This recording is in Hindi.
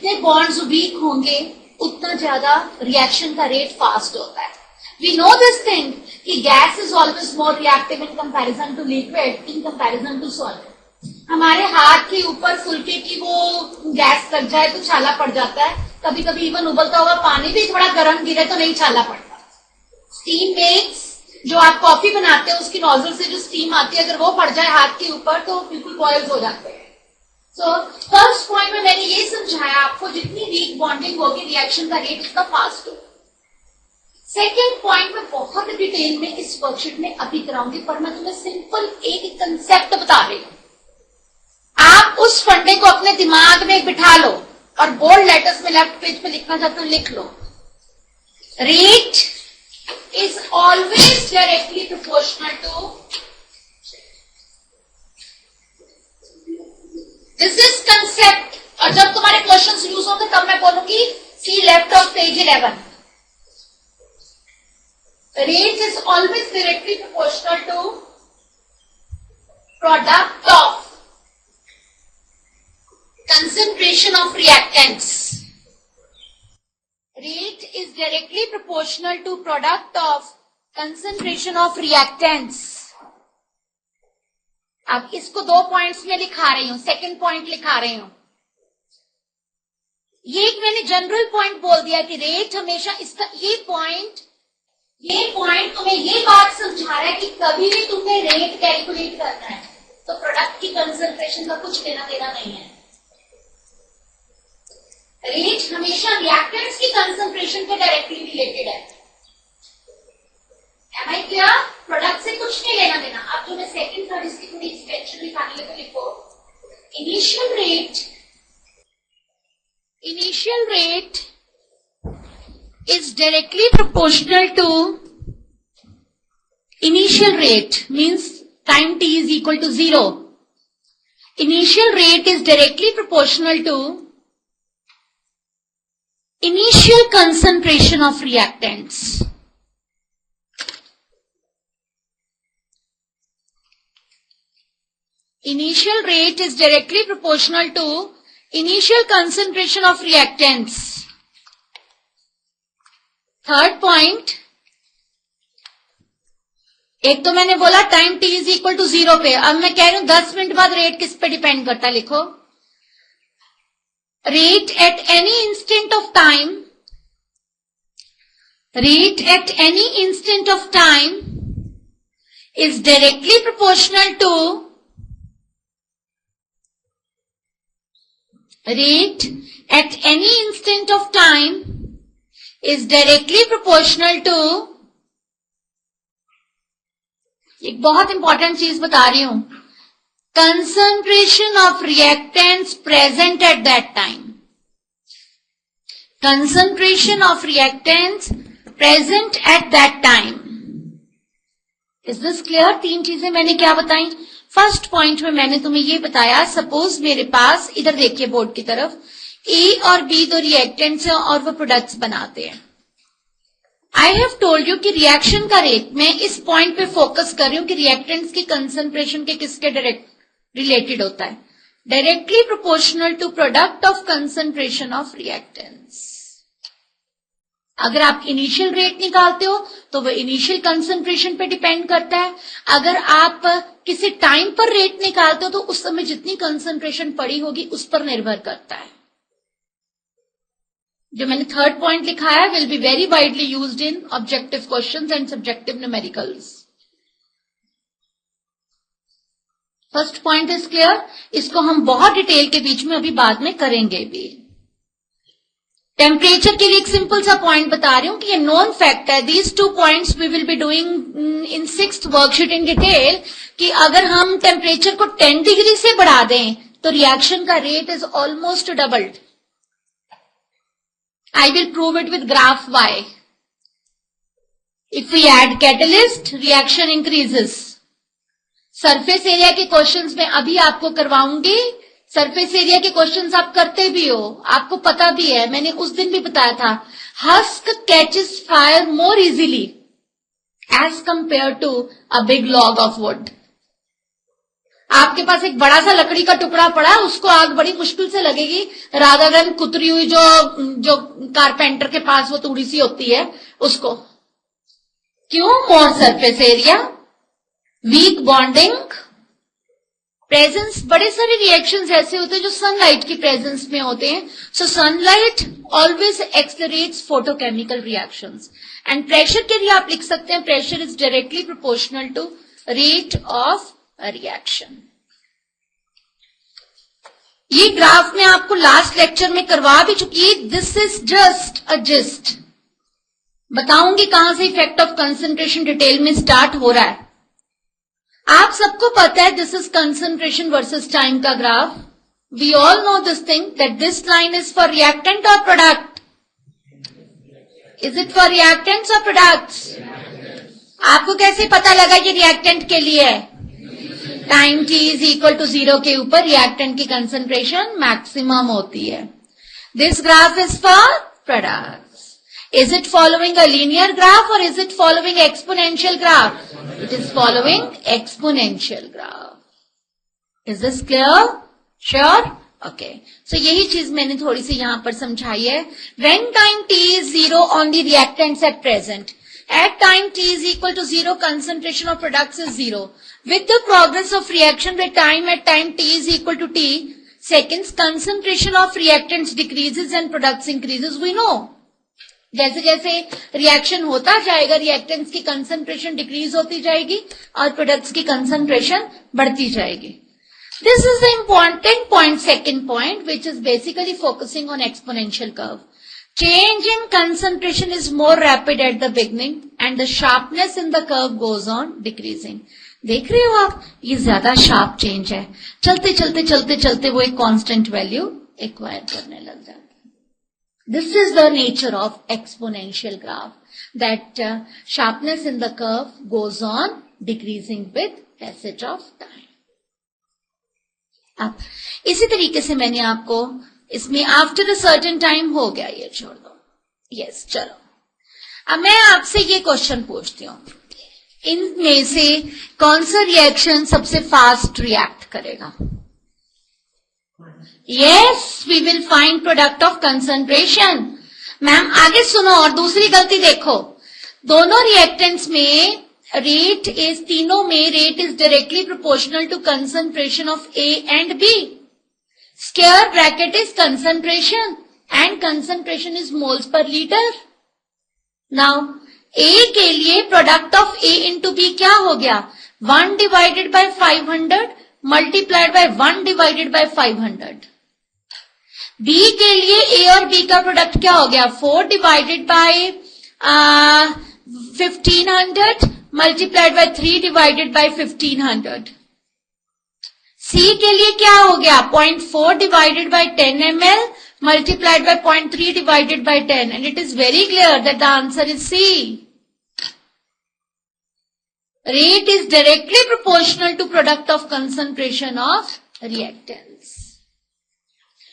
जितने बॉन्ड्स वीक होंगे उतना ज्यादा रिएक्शन का रेट फास्ट होता है. वी नो दिस थिंग कि gas is always more reactive in comparison to liquid in comparison to solid. हमारे हाथ के ऊपर फुल्के की वो गैस लग जाए तो छाला पड़ जाता है. कभी कभी इवन उबलता हुआ पानी भी थोड़ा गर्म गिरे तो नहीं छाला पड़ता. स्टीम मेक्स, जो आप कॉफी बनाते हैं उसकी नोजल से जो स्टीम आती है अगर वो पड़ जाए हाथ के ऊपर तो बिल्कुल बॉयल्स हो जाते हैं. सो फर्स्ट पॉइंट में मैंने ये समझाया आपको जितनी वीक बॉन्डिंग होगी रिएक्शन का रेट उसका फास्ट होगा. सेकेंड पॉइंट में बहुत डिटेल में इस वर्कशीट में अभी कराऊंगी, पर मैं तुम्हें सिंपल एक कंसेप्ट बता रही हूं. आप उस फंडे को अपने दिमाग में बिठा लो और बोल्ड लेटर्स में लेफ्ट पेज पे लिखना चाहते हो लिख लो. Rate is always directly proportional to, this is concept. और जब तुम्हारे क्वेश्चंस यूज होंगे तब मैं बोलूंगी see left of page 11. Rate is always directly proportional to product of concentration of reactants. Rate is directly proportional to product of concentration of reactants. अब इसको 2 पॉइंट्स में लिखा रही हूं, सेकंड पॉइंट लिखा रही हूं. ये एक मैंने जनरल पॉइंट बोल दिया कि रेट हमेशा इसका ये पॉइंट तुम्हें ये बात समझा रहा है कि कभी भी तुमने रेट कैलकुलेट करना है तो प्रोडक्ट की कंसंट्रेशन का कुछ लेना देना नहीं है. रेट हमेशा रिएक्टेंट्स की कंसंट्रेशन के डायरेक्टली रिलेटेड है. Am I clear? प्रोडक्ट से कुछ नहीं लेना देना. अब जो मैं सेकंड थर्ड इसकी थोड़ी एक्सटेंशन लिखाने लगे लिखो. Initial rate is directly proportional to initial rate, means time t is equal to 0. Initial rate is directly proportional to initial concentration of reactants. Initial rate is directly proportional to initial concentration of reactants. Third point, एक तो मैंने बोला time t is equal to 0 पे. अब मैं कह रही हूं 10 मिनट बाद रेट किस पे डिपेंड करता है. लिखो rate at any instant of time, rate at any instant of time is directly proportional to rate at any instant of time is directly proportional to, एक बहुत इंपॉर्टेंट चीज बता रही हूं, concentration of reactants present at that time. Concentration of reactants present at that time. Is this clear? 3 चीजें मैंने क्या बताई. फर्स्ट पॉइंट में मैंने तुम्हें ये बताया, सपोज मेरे पास, इधर देखिए बोर्ड की तरफ, ए और बी 2 रिएक्टेंट्स हैं और वो प्रोडक्ट्स बनाते हैं. आई हैव टोल्ड यू कि रिएक्शन का रेट, मैं इस पॉइंट पे फोकस कर रही हूं कि रिएक्टेंट्स की कंसंट्रेशन के किसके डायरेक्ट रिलेटेड होता है, directly proportional to product of concentration of reactants. अगर आप इनिशियल रेट निकालते हो तो वो इनिशियल कंसंट्रेशन पे डिपेंड करता है. अगर आप किसी टाइम पर रेट निकालते हो तो उस समय जितनी कंसंट्रेशन पड़ी होगी उस पर निर्भर करता है. जो मैंने थर्ड पॉइंट लिखा है will be very widely used in objective questions and subjective numericals. First point is clear. इसको हम बहुत डिटेल के बीच में अभी बाद में करेंगे भी. टेम्परेचर के लिए एक सिंपल सा पॉइंट बता रही हूं कि ये नोन फैक्ट है. These 2 points we will be doing in 6th worksheet in detail, कि अगर हम टेम्परेचर को 10 डिग्री से बढ़ा दें तो रिएक्शन का rate is almost doubled. I will prove it with graph Y. If we add catalyst, reaction increases. Surface area के क्वेश्चंस में अभी आपको करवाऊंगी. सरफेस एरिया के क्वेश्चंस आप करते भी हो, आपको पता भी है, मैंने उस दिन भी बताया था. Husk catches fire more easily as compared to a big log of wood. आपके पास एक बड़ा सा लकड़ी का टुकड़ा पड़ा है, उसको आग बड़ी मुश्किल से लगेगी, रादर देन कुतरी हुई जो कारपेंटर के पास वो थोड़ी सी होती है उसको। क्यों? More surface area, weak bonding, presence. बड़े सारे रिएक्शंस ऐसे होते हैं जो सनलाइट की प्रेजेंस में होते हैं। So sunlight always accelerates photochemical reactions. And pressure के लिए आप लिख सकते हैं pressure is directly proportional to rate of reaction. ये ग्राफ में आपको लास्ट लेक्चर में करवा भी चुकी है। This is just a gist. बताऊंगी कहां से इफेक्ट ऑफ कंसंट्रेशन डिटेल में स्टार्ट हो रहा है। आप सबको पता है this is concentration versus time का graph. We all know this thing that this line is for reactant और product. Is it for reactants और प्रोडक्ट्स? आपको कैसे पता लगा ये रिएक्टेंट के लिए है? Time t is equal to 0 के ऊपर रिएक्टेंट की कंसंट्रेशन मैक्सिमम होती है। This graph is for products. Is it following a linear graph or is it following exponential graph? It is following exponential graph. Is this clear? Sure? Okay. So यही चीज मैंने थोड़ी सी यहां पर समझाई है। When time t is 0 on the reactants at present, at time t is equal to 0, concentration of products is 0. With the progress of reaction by time at time t is equal to t seconds, concentration of reactants decreases and products increases. We know. जैसे जैसे रिएक्शन होता जाएगा रिएक्टेंट्स की कंसंट्रेशन डिक्रीज होती जाएगी और प्रोडक्ट्स की कंसंट्रेशन बढ़ती जाएगी। This is the important point, second point, which is basically focusing on exponential curve. Change in concentration is more rapid at the beginning and the sharpness in the curve goes on decreasing. देख रहे हो आप, ये ज्यादा शार्प चेंज है। चलते चलते चलते चलते वो एक कांस्टेंट वैल्यू एक्वायर करने लग जाता है। This is the nature of exponential graph, that sharpness in the curve goes on decreasing with passage of time. अब इसी तरीके से मैंने आपको इसमें आफ्टर अ सर्टेन टाइम हो गया, ये छोड़ दो। यस, चलो अब मैं आपसे ये क्वेश्चन पूछती हूँ, इनमें से कौन सा रिएक्शन सबसे फास्ट रिएक्ट करेगा? Yes, we will find product of concentration. Ma'am आगे सुनो और दूसरी गलती देखो, दोनों रिएक्टेंट्स में रेट इज, तीनों में rate is directly proportional to concentration of A and B. Square bracket is concentration and concentration is moles पर लीटर। नाउ ए के लिए product of A into B क्या हो गया? 1 divided by 500 multiplied by 1 divided by 500। B के लिए ए और बी का प्रोडक्ट क्या हो गया? 4 divided by 1500 multiplied by 3 divided by 1500। C के लिए क्या हो गया? 0.4 divided by 10 ml multiplied by 0.3 divided by 10, and it is very clear that the answer is C. Rate is directly proportional to product of concentration of reactants.